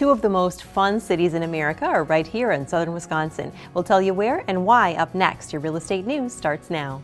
Two of the most fun cities in America are right here in southern Wisconsin. We'll tell you where and why up next. Your real estate news starts now.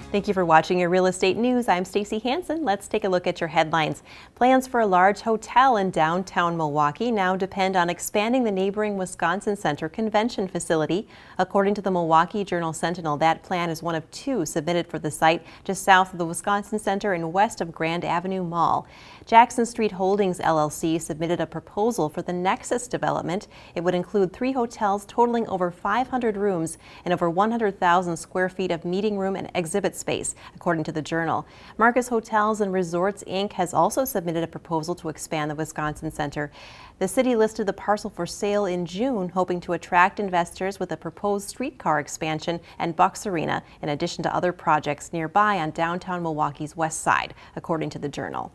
Thank you for watching your real estate news. I'm Stacy Hansen. Let's take a look at your headlines. Plans for a large hotel in downtown Milwaukee now depend on expanding the neighboring Wisconsin Center convention facility. According to the Milwaukee Journal-Sentinel, that plan is one of two submitted for the site just south of the Wisconsin Center and west of Grand Avenue Mall. Jackson Street Holdings LLC submitted a proposal for the Nexus development. It would include 3 hotels totaling over 500 rooms and over 100,000 square feet of meeting room and exhibit space, according to the Journal. Marcus Hotels and Resorts, Inc. has also submitted a proposal to expand the Wisconsin Center. The city listed the parcel for sale in June, hoping to attract investors with a proposed streetcar expansion and Bucks Arena, in addition to other projects nearby on downtown Milwaukee's west side, according to the Journal.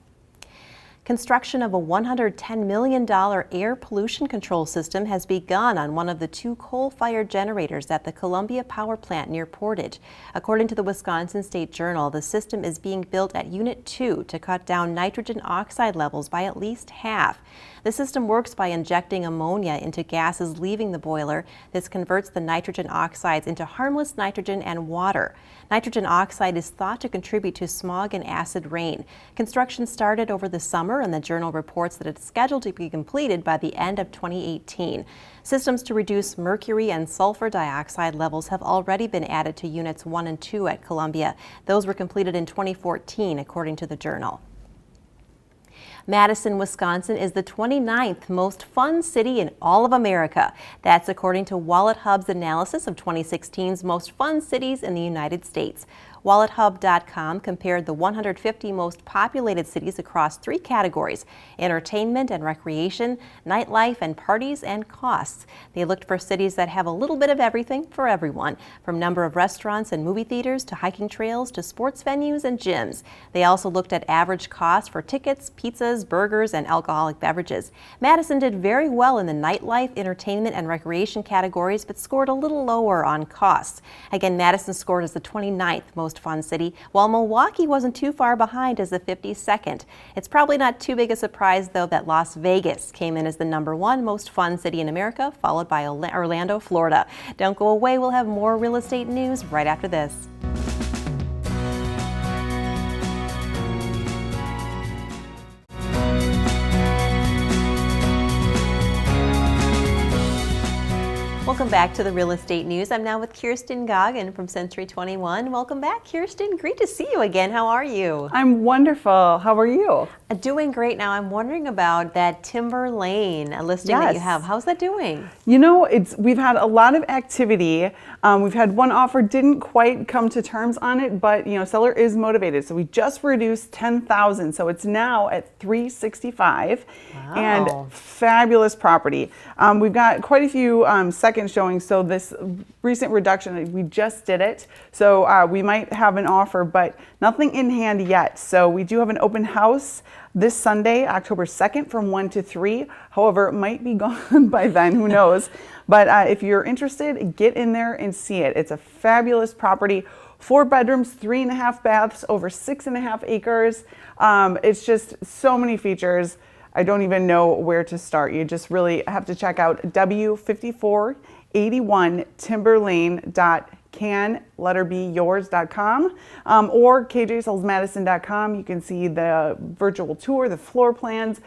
Construction of a $110 million air pollution control system has begun on one of the 2 coal-fired generators at the Columbia Power Plant near Portage. According to the Wisconsin State Journal, the system is being built at Unit 2 to cut down nitrogen oxide levels by at least half. The system works by injecting ammonia into gases leaving the boiler. This converts the nitrogen oxides into harmless nitrogen and water. Nitrogen oxide is thought to contribute to smog and acid rain. Construction started over the summer, and the Journal reports that it's scheduled to be completed by the end of 2018. Systems to reduce mercury and sulfur dioxide levels have already been added to Units 1 and 2 at Columbia. Those were completed in 2014, according to the Journal. Madison, Wisconsin is the 29th most fun city in all of America. That's according to WalletHub's analysis of 2016's most fun cities in the United States. WalletHub.com compared the 150 most populated cities across 3 categories: entertainment and recreation, nightlife and parties, and costs. They looked for cities that have a little bit of everything for everyone, from number of restaurants and movie theaters to hiking trails to sports venues and gyms. They also looked at average cost for tickets, pizzas, burgers, and alcoholic beverages. Madison did very well in the nightlife, entertainment, and recreation categories, but scored a little lower on costs. Again, Madison scored as the 29th most fun city, while Milwaukee wasn't too far behind as the 52nd. It's probably not too big a surprise, though, that Las Vegas came in as the #1 most fun city in America, followed by Orlando, Florida. Don't go away. We'll have more real estate news right after this. Welcome back to the Real Estate News. I'm now with Kirsten Goggin from Century 21. Welcome back, Kirsten. Great to see you again. How are you? I'm wonderful. How are you? Doing great. Now, I'm wondering about that Timber Lane listing that you have. How's that doing? You know, we've had a lot of activity. We've had one offer, didn't quite come to terms on it, but seller is motivated. So we just reduced $10,000, so it's now at $365. Wow. And fabulous property. We've got quite a few second showings. So this recent reduction, we just did it. So we might have an offer, but nothing in hand yet. So we do have an open house this Sunday, October 2nd from 1 to 3. However, it might be gone by then, who knows. But if you're interested, get in there and see it. It's a fabulous property. 4 bedrooms, 3.5 baths, over 6.5 acres. It's just so many features. I don't even know where to start. You just really have to check out w5481timberlane.yours.com or kjsellsmadison.com. You can see the virtual tour, the floor plans,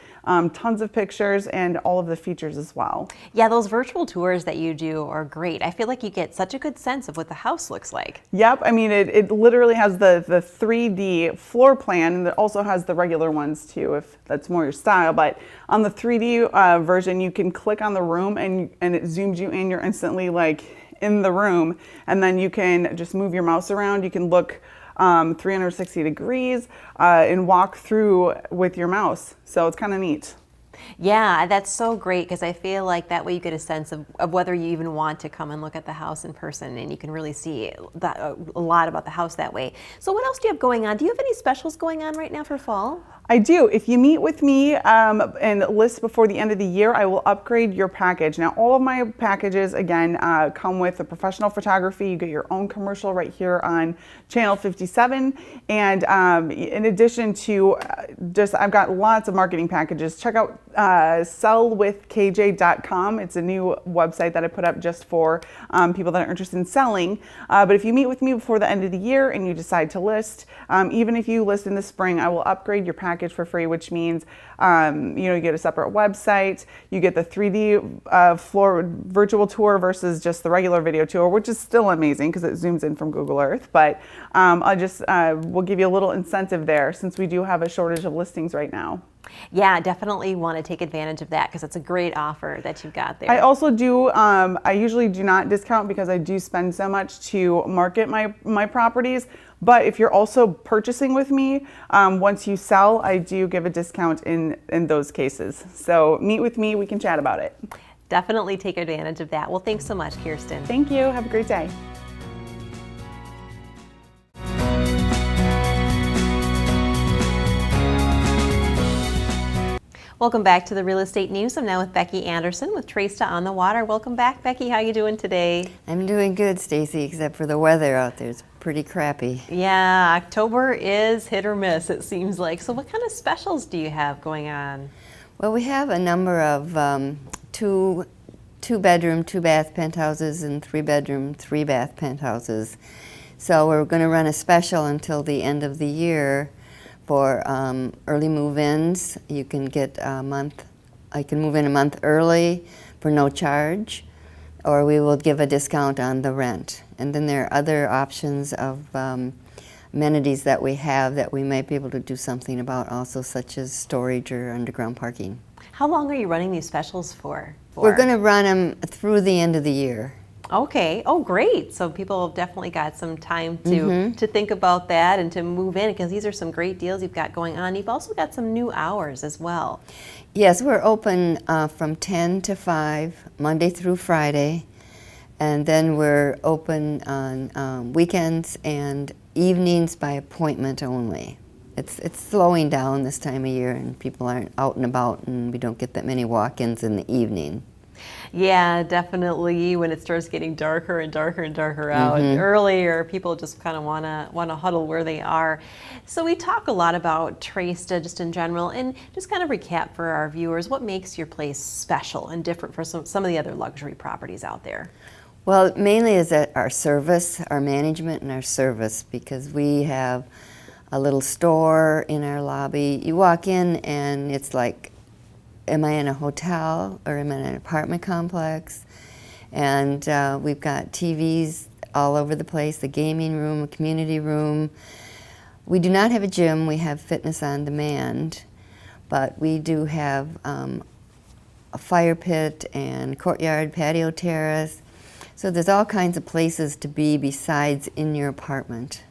tons of pictures, and all of the features as well. Yeah, those virtual tours that you do are great. I feel like you get such a good sense of what the house looks like. Yep, I mean, it literally has the 3D floor plan, and it also has the regular ones too, if that's more your style. But on the 3D version, you can click on the room and it zooms you in. You're instantly like in the room, and then you can just move your mouse around. You can look 360 degrees and walk through with your mouse. So it's kind of neat. Yeah, that's so great because I feel like that way you get a sense of whether you even want to come and look at the house in person, and you can really see a lot about the house that way. So what else do you have going on? Do you have any specials going on right now for fall? I do. If you meet with me and list before the end of the year, I will upgrade your package. Now, all of my packages, again, come with a professional photography. You get your own commercial right here on Channel 57. And in addition to I've got lots of marketing packages. Check out sellwithkj.com. It's a new website that I put up just for people that are interested in selling. But if you meet with me before the end of the year and you decide to list, even if you list in the spring, I will upgrade your package for free, which means you get a separate website, you get the 3D floor virtual tour versus just the regular video tour, which is still amazing because it zooms in from Google Earth. But we'll give you a little incentive there since we do have a shortage of listings right now. Yeah, definitely want to take advantage of that because it's a great offer that you've got there. I also do, I usually do not discount because I do spend so much to market my properties. But if you're also purchasing with me, once you sell, I do give a discount in those cases. So meet with me, we can chat about it. Definitely take advantage of that. Well, thanks so much, Kirsten. Thank you. Have a great day. Welcome back to the Real Estate News. I'm now with Becky Anderson with Traceta on the Water. Welcome back, Becky. How are you doing today? I'm doing good, Stacy, except for the weather out there. It's pretty crappy. Yeah, October is hit or miss, it seems like. So what kind of specials do you have going on? Well, we have a number of two-bedroom, two-bath penthouses and three-bedroom, three-bath penthouses. So we're going to run a special until the end of the year for early move-ins. You can get a month, I can move in a month early for no charge, or we will give a discount on the rent. And then there are other options of amenities that we have that we might be able to do something about also, such as storage or underground parking. How long are you running these specials for? We're going to run them through the end of the year. Okay. Oh, great. So people have definitely got some time to think about that and to move in, because these are some great deals you've got going on. You've also got some new hours as well. Yes, we're open from 10 to 5, Monday through Friday. And then we're open on weekends and evenings by appointment only. It's slowing down this time of year, and people aren't out and about, and we don't get that many walk-ins in the evening. Yeah, definitely. When it starts getting darker and darker and darker out earlier, people just kind of want to huddle where they are. So we talk a lot about Traceta just in general, and just kind of recap for our viewers, what makes your place special and different from some of the other luxury properties out there? Well, mainly is that our service, our management and our service, because we have a little store in our lobby. You walk in and it's like, am I in a hotel or am I in an apartment complex? And we've got TVs all over the place, the gaming room, a community room. We do not have a gym, we have fitness on demand, but we do have a fire pit and courtyard, patio terrace. So there's all kinds of places to be besides in your apartment.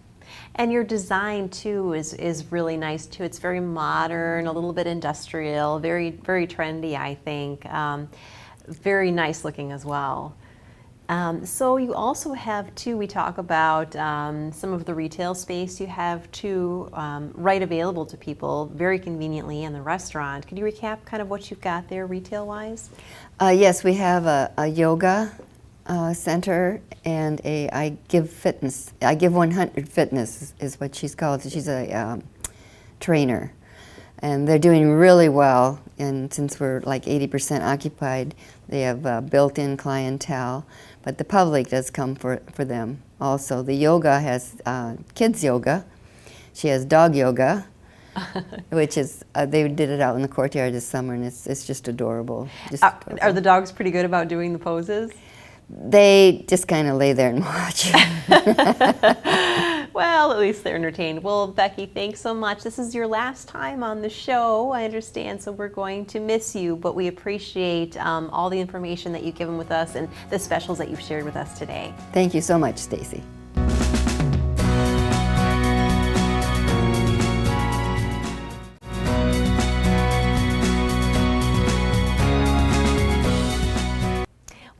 And your design too is really nice too. It's very modern, a little bit industrial, very trendy, I think. Very nice looking as well. So you also have too, we talk about some of the retail space you have too, right available to people very conveniently in the restaurant. Could you recap kind of what you've got there retail-wise? Yes, we have a yoga center and I Give 100 Fitness is what she's called. She's a trainer, and they're doing really well. And since we're like 80% occupied, they have built-in clientele, but the public does come for them. Also, the yoga has kids yoga. She has dog yoga, which is they did it out in the courtyard this summer, and it's just adorable. Are the dogs pretty good about doing the poses? They just kind of lay there and watch. Well, at least they're entertained. Well, Becky, thanks so much. This is your last time on the show, I understand, so we're going to miss you, but we appreciate all the information that you've given with us and the specials that you've shared with us today. Thank you so much, Stacy.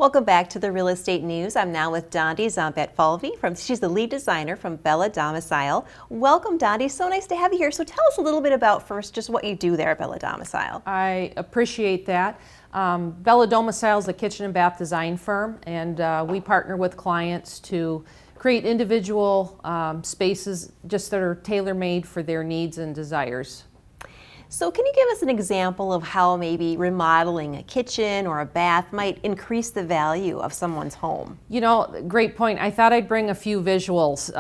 Welcome back to the Real Estate News. I'm now with Dondi Zombet-Falvey. She's the lead designer from Bella Domicile. Welcome, Dondi. So nice to have you here. So tell us a little bit about first just what you do there at Bella Domicile. I appreciate that. Bella Domicile is a kitchen and bath design firm, and we partner with clients to create individual spaces just that are tailor-made for their needs and desires. So can you give us an example of how maybe remodeling a kitchen or a bath might increase the value of someone's home? You know, great point. I thought I'd bring a few visuals.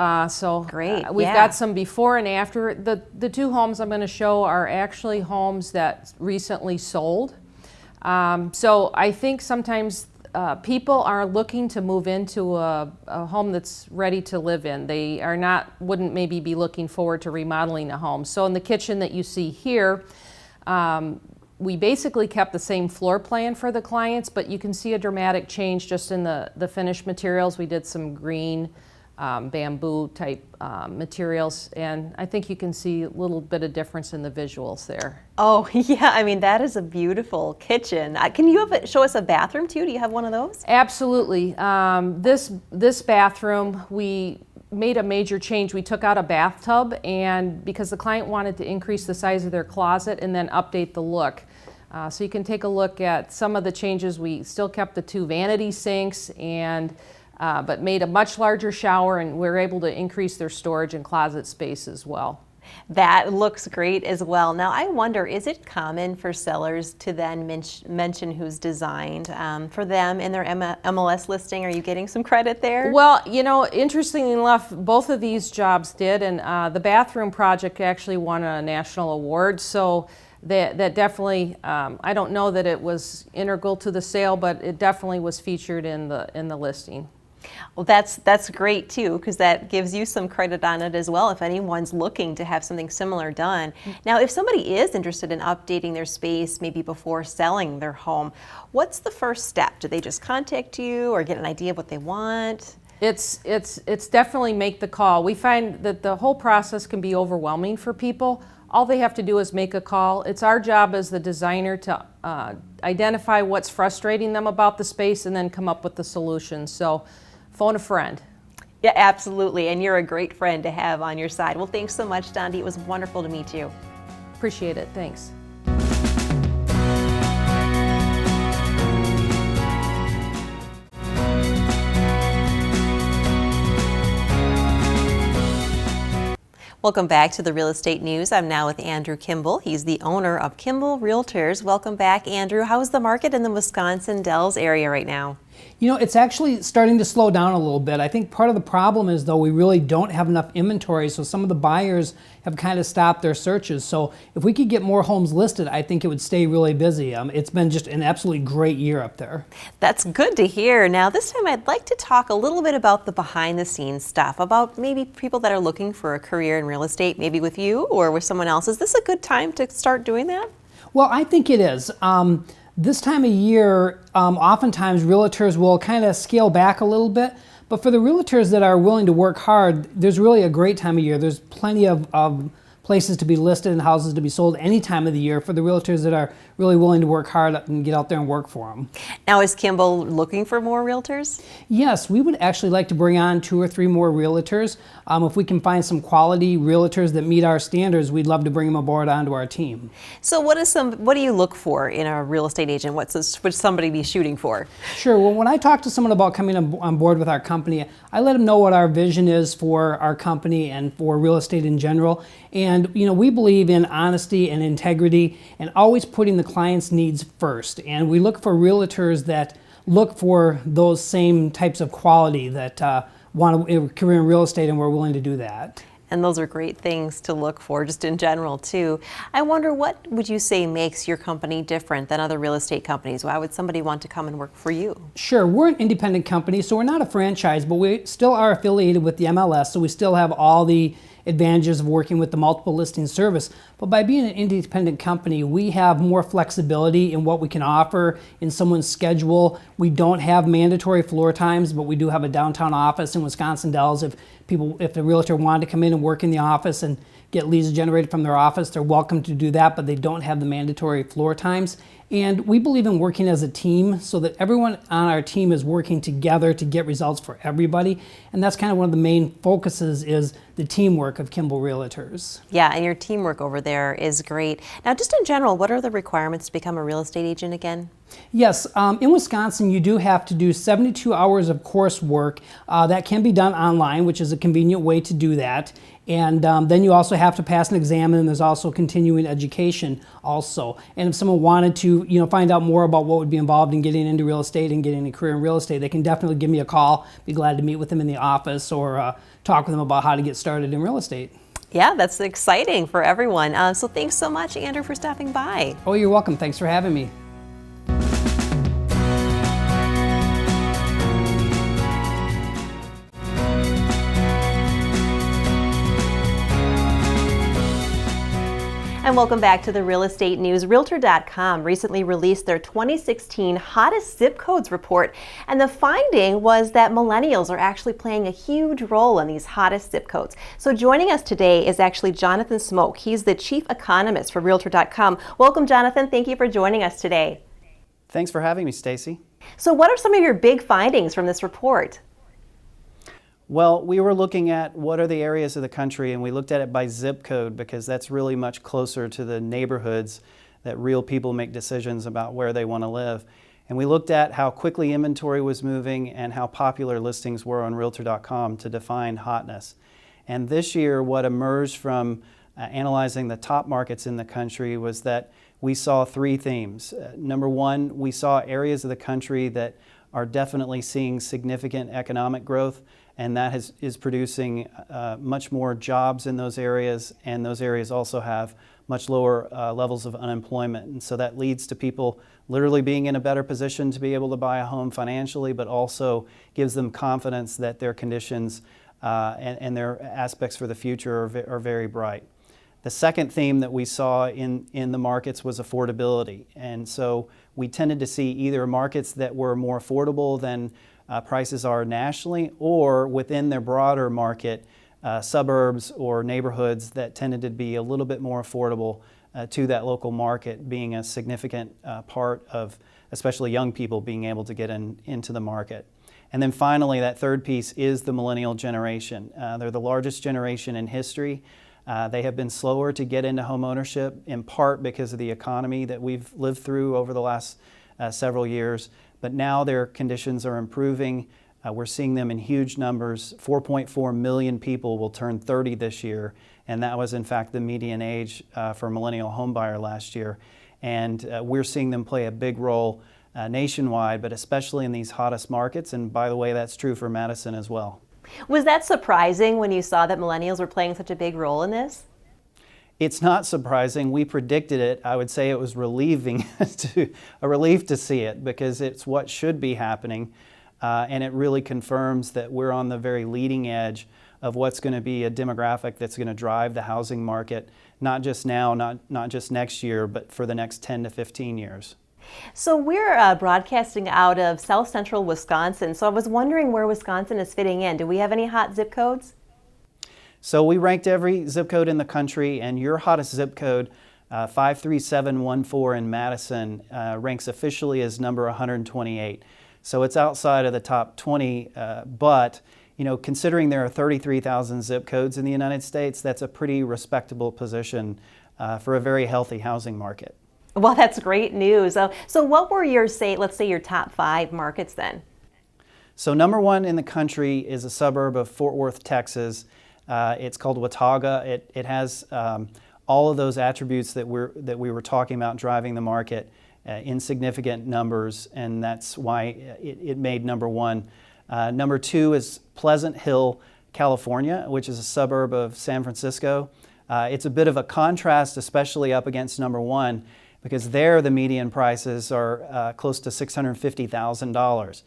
Great, We've yeah. got some before and after. The two homes I'm going to show are actually homes that recently sold. So I think sometimes people are looking to move into a home that's ready to live in. They are not, wouldn't maybe be looking forward to remodeling a home. So in the kitchen that you see here, we basically kept the same floor plan for the clients, but you can see a dramatic change just in the finished materials. We did some green, bamboo type materials, and I think you can see a little bit of difference in the visuals there. Oh, yeah, I mean, that is a beautiful kitchen. Can you show us a bathroom too? Do you have one of those? Absolutely. This bathroom, we made a major change. We took out a bathtub, and because the client wanted to increase the size of their closet and then update the look. So you can take a look at some of the changes. We still kept the two vanity sinks and but made a much larger shower, and we're able to increase their storage and closet space as well. That looks great as well. Now I wonder, is it common for sellers to then mention who's designed for them in their MLS listing? Are you getting some credit there? Well, you know, interestingly enough, both of these jobs did, and the bathroom project actually won a national award. So that definitely, I don't know that it was integral to the sale, but it definitely was featured in the listing. Well, that's great too, because that gives you some credit on it as well if anyone's looking to have something similar done. Now, if somebody is interested in updating their space maybe before selling their home, what's the first step? Do they just contact you or get an idea of what they want? It's definitely make the call. We find that the whole process can be overwhelming for people. All they have to do is make a call. It's our job as the designer to identify what's frustrating them about the space and then come up with the solution. So phone a friend. Yeah, absolutely. And you're a great friend to have on your side. Well, thanks so much, Dondi. It was wonderful to meet you. Appreciate it. Thanks. Welcome back to the Real Estate News. I'm now with Andrew Kimball. He's the owner of Kimball Realtors. Welcome back, Andrew. How is the market in the Wisconsin Dells area right now? You know, it's actually starting to slow down a little bit. I think part of the problem is, though, we really don't have enough inventory, so some of the buyers have kind of stopped their searches. So if we could get more homes listed, I think it would stay really busy. It's been just an absolutely great year up there. That's good to hear. Now, this time I'd like to talk a little bit about the behind-the-scenes stuff, about maybe people that are looking for a career in real estate, maybe with you or with someone else. Is this a good time to start doing that? Well, I think it is. This time of year, oftentimes realtors will kind of scale back a little bit, but for the realtors that are willing to work hard, there's really a great time of year. There's plenty of places to be listed and houses to be sold any time of the year for the realtors that are really willing to work hard and get out there and work for them. Now, is Kimball looking for more realtors? Yes, we would actually like to bring on 2 or 3 more realtors. If we can find some quality realtors that meet our standards, we'd love to bring them aboard onto our team. So what do you look for in a real estate agent? What should somebody be shooting for? Sure. Well, when I talk to someone about coming on board with our company, I let them know what our vision is for our company and for real estate in general. And, you know, we believe in honesty and integrity and always putting the client's needs first. And we look for realtors that look for those same types of quality, that want a career in real estate, and we're willing to do that. And those are great things to look for just in general too. I wonder, what would you say makes your company different than other real estate companies? Why would somebody want to come and work for you? Sure, we're an independent company, so we're not a franchise, but we still are affiliated with the MLS, so we still have all the advantages of working with the multiple listing service. But by being an independent company, we have more flexibility in what we can offer in someone's schedule. We don't have mandatory floor times, but we do have a downtown office in Wisconsin Dells. If the realtor wanted to come in and work in the office and get leads generated from their office, they're welcome to do that, but they don't have the mandatory floor times. And we believe in working as a team so that everyone on our team is working together to get results for everybody. And that's kind of one of the main focuses is the teamwork of Kimball Realtors. Yeah, and your teamwork over there is great. Now, just in general, what are the requirements to become a real estate agent again? Yes, in Wisconsin, you do have to do 72 hours of coursework. That can be done online, which is a convenient way to do that. And then you also have to pass an exam, and there's also continuing education also. And if someone wanted to, find out more about what would be involved in getting into real estate and getting a career in real estate, they can definitely give me a call. Be glad to meet with them in the office or talk with them about how to get started in real estate. Yeah, that's exciting for everyone. So thanks so much, Andrew, for stopping by. Oh, you're welcome. Thanks for having me. And welcome back to the Real Estate News. Realtor.com recently released their 2016 Hottest Zip Codes report, and the finding was that millennials are actually playing a huge role in these hottest zip codes. So joining us today is actually Jonathan Smoke. He's the chief economist for Realtor.com. Welcome, Jonathan. Thank you for joining us today. Thanks for having me, Stacy. So what are some of your big findings from this report? Well, we were looking at what are the areas of the country, and we looked at it by zip code because that's really much closer to the neighborhoods that real people make decisions about where they want to live. And we looked at how quickly inventory was moving and how popular listings were on Realtor.com to define hotness. And this year, what emerged from analyzing the top markets in the country was that we saw three themes. Number one, we saw areas of the country that are definitely seeing significant economic growth, and that is producing much more jobs in those areas, and those areas also have much lower levels of unemployment. And so that leads to people literally being in a better position to be able to buy a home financially, but also gives them confidence that their conditions and their aspects for the future are very bright. The second theme that we saw in the markets was affordability. And so we tended to see either markets that were more affordable than prices are nationally, or within their broader market, suburbs or neighborhoods that tended to be a little bit more affordable to that local market, being a significant part of especially young people being able to get into the market. And then finally, that third piece is the millennial generation. They're the largest generation in history. They have been slower to get into home ownership, in part because of the economy that we've lived through over the last several years. But now their conditions are improving. We're seeing them in huge numbers. 4.4 million people will turn 30 this year, and that was in fact the median age for a millennial homebuyer last year. And we're seeing them play a big role nationwide, but especially in these hottest markets. And by the way, that's true for Madison as well. Was that surprising when you saw that millennials were playing such a big role in this? It's not surprising. We predicted it. I would say it was relieving, a relief to see it, because it's what should be happening. And it really confirms that we're on the very leading edge of what's going to be a demographic that's going to drive the housing market, not just now, not just next year, but for the next 10 to 15 years. So we're broadcasting out of South Central Wisconsin. So I was wondering where Wisconsin is fitting in. Do we have any hot zip codes? So we ranked every zip code in the country, and your hottest zip code, 53714 in Madison, ranks officially as number 128. So it's outside of the top 20, but considering there are 33,000 zip codes in the United States, that's a pretty respectable position for a very healthy housing market. Well, that's great news. So what were let's say your top 5 markets then? So number 1 in the country is a suburb of Fort Worth, Texas. It's called Watauga. It has all of those attributes that we were talking about driving the market in significant numbers, and that's why it made number 1. Number 2 is Pleasant Hill, California, which is a suburb of San Francisco. It's a bit of a contrast, especially up against number 1, because there the median prices are close to $650,000.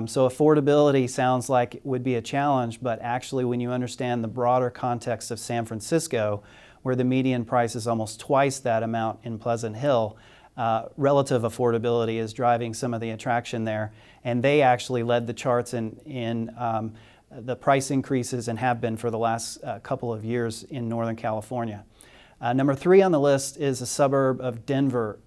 So affordability sounds like it would be a challenge, but actually when you understand the broader context of San Francisco, where the median price is almost twice that amount in Pleasant Hill, relative affordability is driving some of the attraction there. And they actually led the charts in the price increases and have been for the last couple of years in Northern California. Number 3 on the list is a suburb of Denver,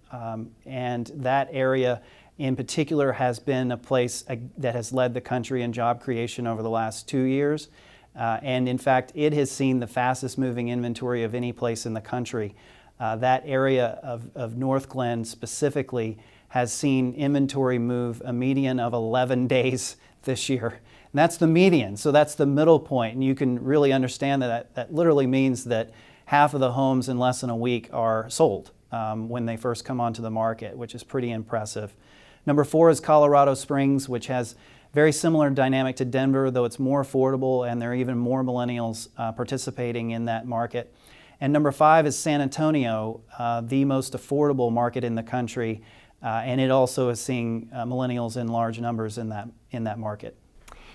and that area in particular has been a place that has led the country in job creation over the last 2 years. And in fact, it has seen the fastest moving inventory of any place in the country. That area of North Glen specifically has seen inventory move a median of 11 days this year. And that's the median, so that's the middle point. And you can really understand that that literally means that half of the homes in less than a week are sold when they first come onto the market, which is pretty impressive. Number 4 is Colorado Springs, which has very similar dynamic to Denver, though it's more affordable and there are even more millennials participating in that market. And number 5 is San Antonio, the most affordable market in the country, and it also is seeing millennials in large numbers in that market.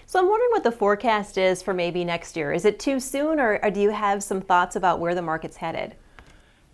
So I'm wondering what the forecast is for maybe next year. Is it too soon, or do you have some thoughts about where the market's headed?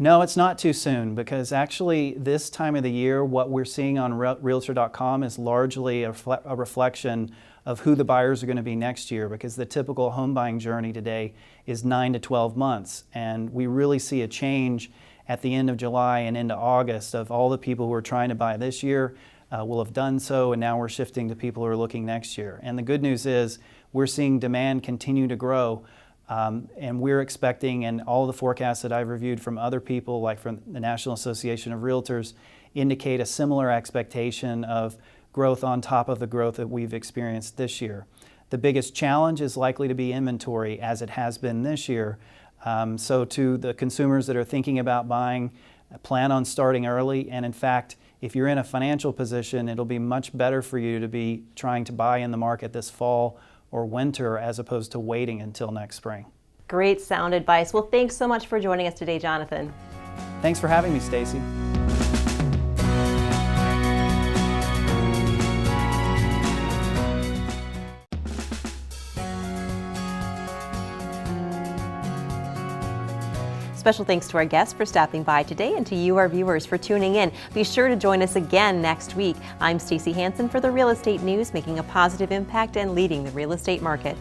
No, it's not too soon, because actually this time of the year, what we're seeing on Realtor.com is largely a reflection of who the buyers are going to be next year, because the typical home buying journey today is 9 to 12 months. And we really see a change at the end of July and into August of all the people who are trying to buy this year will have done so, and now we're shifting to people who are looking next year. And the good news is we're seeing demand continue to grow. And we're expecting, and all the forecasts that I've reviewed from other people, like from the National Association of Realtors, indicate a similar expectation of growth on top of the growth that we've experienced this year. The biggest challenge is likely to be inventory, as it has been this year. So to the consumers that are thinking about buying, plan on starting early. And in fact, if you're in a financial position, it'll be much better for you to be trying to buy in the market this fall or winter as opposed to waiting until next spring. Great sound advice. Well, thanks so much for joining us today, Jonathan. Thanks for having me, Stacy. Special thanks to our guests for stopping by today, and to you, our viewers, for tuning in. Be sure to join us again next week. I'm Stacy Hansen for the Real Estate News, making a positive impact and leading the real estate market.